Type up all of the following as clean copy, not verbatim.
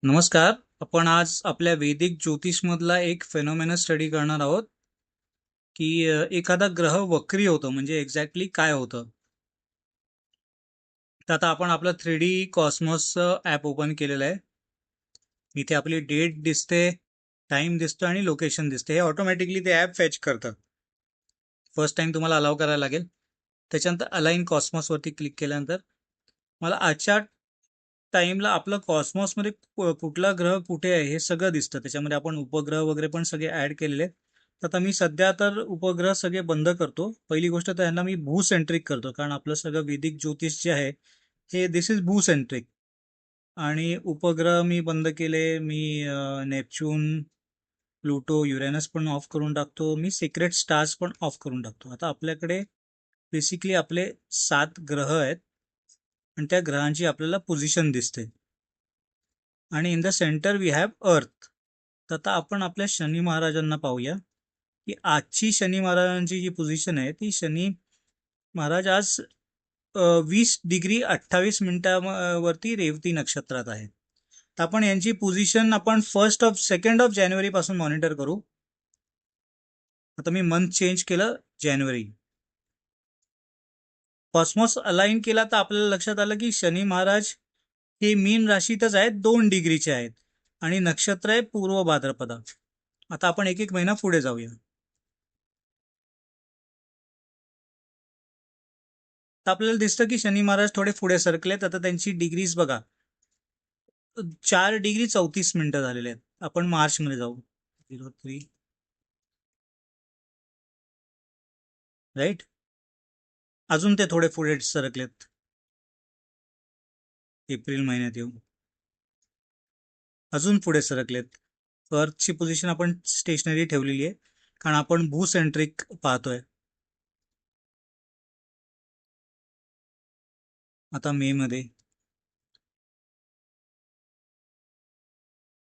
नमस्कार. आपण आज आपल्या वैदिक ज्योतिषमधला एक फेनोमेना स्टडी करणार आहोत की एखादा ग्रह वक्री होतं म्हणजे एक्झॅक्टली काय होतं. तर आता आपण आपलं 3D कॉस्मॉस ॲप ओपन केलेलं आहे. इथे आपली डेट दिसते, टाइम दिसतो आणि लोकेशन दिसते. हे ऑटोमॅटिकली ते ॲप फेच करतं. फर्स्ट टाइम तुम्हाला अलाव करायला लागेल. त्याच्यानंतर अलाइन कॉस्मॉसवरती क्लिक केल्यानंतर मला आजच्या टाइमला आपलं कॉस्मॉसमध्ये कुठला ग्रह कुठे आहे हे सगळं दिसतं. त्याच्यामध्ये आपण उपग्रह वगैरे पण सगळे ऍड केलेले आहेत. तर आता मी सध्या तर उपग्रह सगळे बंद करतो. पहिली गोष्ट तर ह्यांना मी भूसेंट्रिक करतो, कारण आपलं सगळं वैदिक ज्योतिष जे आहे हे दिस इज भूसेंट्रिक. आणि उपग्रह मी बंद केले. मी नेपच्यून, प्लुटो, युरेनस पण ऑफ करून टाकतो. मी सिक्रेट स्टार्स पण ऑफ करून टाकतो. आता आपल्याकडे बेसिकली आपले 7 ग्रह आहेत आणि त्या ग्रहांची आपल्याला पोझिशन दिसते. आणि in the centre we have earth. तर आता आपण आपल्या शनी महाराजांना पाहूया की आजची शनी महाराजांची जी पोझिशन आहे ती शनी महाराज आज 20 डिग्री 28 मिनिटावरती रेवती नक्षत्रात आहे. तर आपण यांची पोझिशन आपण 2nd ऑफ जानेवारी पासून मॉनिटर करू. आता मी मंथ चेंज केलं, जानेवारी. कॉस्मॉस अलाइन केला तर आपल्याला लक्षात आलं की शनी महाराज हे मीन राशीतच आहेत, 2 डिग्रीचे आहेत आणि नक्षत्र आहे पूर्व भाद्रपदा. आता आपण एक एक महिना पुढे जाऊया. तर आपल्याला दिसतं की शनी महाराज थोडे पुढे सरकलेत. आता त्यांची डिग्रीज बघा, 4 डिग्री 34 मिनिटं झालेले आहेत. आपण मार्च मध्ये जाऊ. 03, राईट. अजून ते थोडे पुढे सरकलेत. एप्रिल महिन्यात येऊ. अजून पुढे सरकलेत. अर्थची पोझिशन आपण स्टेशनरी ठेवलेली आहे, कारण आपण भूसेंट्रिक पाहतोय. आता मे मध्ये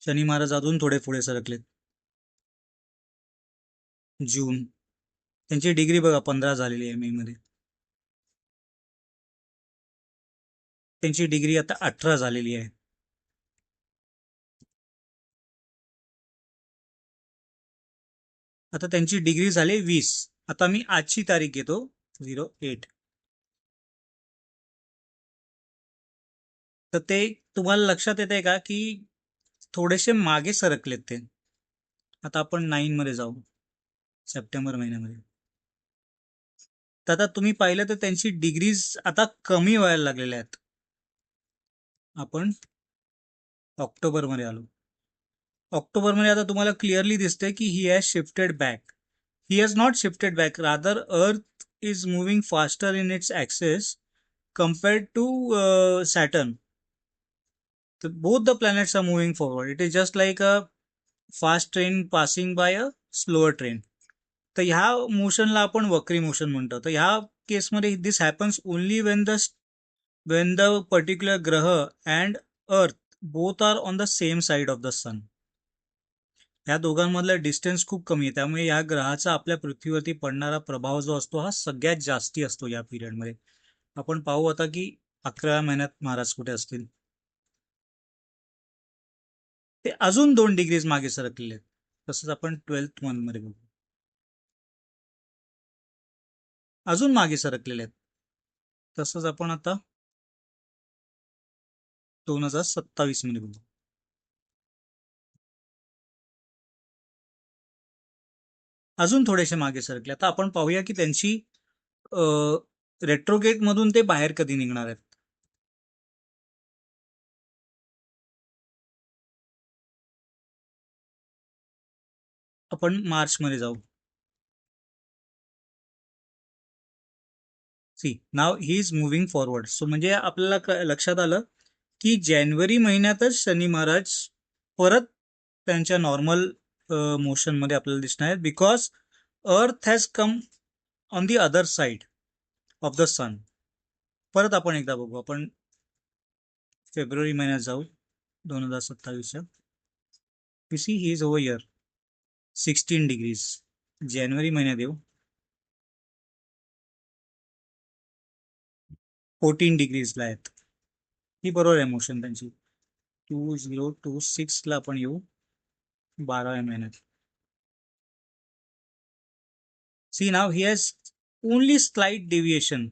शनी महाराज अजून थोडे पुढे सरकलेत. जून, त्यांची डिग्री बघा 15 झालेली आहे मे मध्ये. त्यांची डिग्री आता 18 झालेली आहे. आता त्यांची डिग्री झाली 20. आता मी आजची तारीख घेतो, 08. तर ते तुम्हाला लक्षात येते का की थोडेसे मागे सरकलेत ते. आता आपण 9 मध्ये जाऊ, सप्टेंबर महिन्यामध्ये. तर आता तुम्ही पाहिलं तर त्यांची डिग्रीज आता कमी व्हायला लागलेल्या आहेत. आपण ऑक्टोबर मध्ये आलो. ऑक्टोबर मध्ये आता तुम्हाला क्लिअरली दिसते की ही has shifted back. He has not shifted back, rather earth is moving faster in its axis compared to Saturn. So both the planets are moving forward. It is just like a fast train passing by a slower train. तर ह्या मोशनला आपण वक्री motion म्हणतो. तर ह्या केसमध्ये this happens only when the particular ग्रह and earth both are on the same side of the sun. ह्या दोघांमधला डिस्टन्स खूप कमी आहे, त्यामुळे या ग्रहाचा आपल्या पृथ्वीवरती पडणारा प्रभाव जो असतो हा सगळ्यात जास्ती असतो या पिरियडमध्ये. आपण पाहू आता की 11 महिन्यात महाराज कुठे असतील. ते अजून 2 डिग्रीज मागे सरकलेले आहेत. तसंच आपण 12th मंथ मध्ये बघू, अजून मागे सरकलेले आहेत. तसंच आपण आता 2027 मध्ये बघू. अजून थोडेसे मागे सरकले. आता आपण पाहूया की त्यांची रेट्रोगेट मधून ते बाहेर कधी निघणार आहेत. आपण मार्च मध्ये जाऊ. See now he is moving forward. So म्हणजे आपल्याला लक्षात आलं की जानेवारी महिन्यातच शनी महाराज परत त्यांच्या नॉर्मल मोशन मध्ये आपल्याला दिसणार आहेत, because earth has come on the other side of the sun. परत आपण एकदा बघू. आपण फेब्रुवारी महिन्यात जाऊ, 2027च्या. You see he is over here 16 degrees. जानेवारी महिन्यात येऊ, 14 डिग्रीजला आहेत. ही बरोबर आहे मोशन त्यांची. 2026ला आपण येऊ 12व्या महिन्यात. See now he has only slight deviation.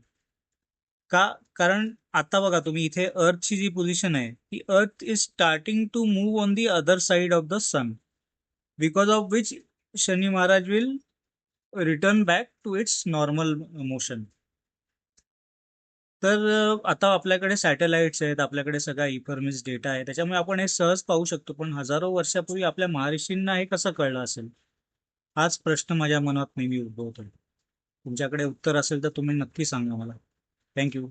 का? कारण आता बघा तुम्ही इथे अर्थची जी पोझिशन आहे ती earth is starting to move on the other side of the sun, because of which Shani Maharaj will return back to its normal motion. तर आता आपल्याकडे सॅटेलाइट्स आहेत, आपल्याकडे सगळा इन्फॉर्मेशन डेटा आहे, त्याच्यामुळे आपण हे सहज पाहू शकतो. पण हजारो वर्षापूर्वी आपल्या महर्षींना हे कसं कळलं असेल, हाच प्रश्न माझ्या मनात नेहमी उद्भवतो. तुमच्याकडे उत्तर असेल तर तुम्ही नक्की सांगा मला. थँक्यू.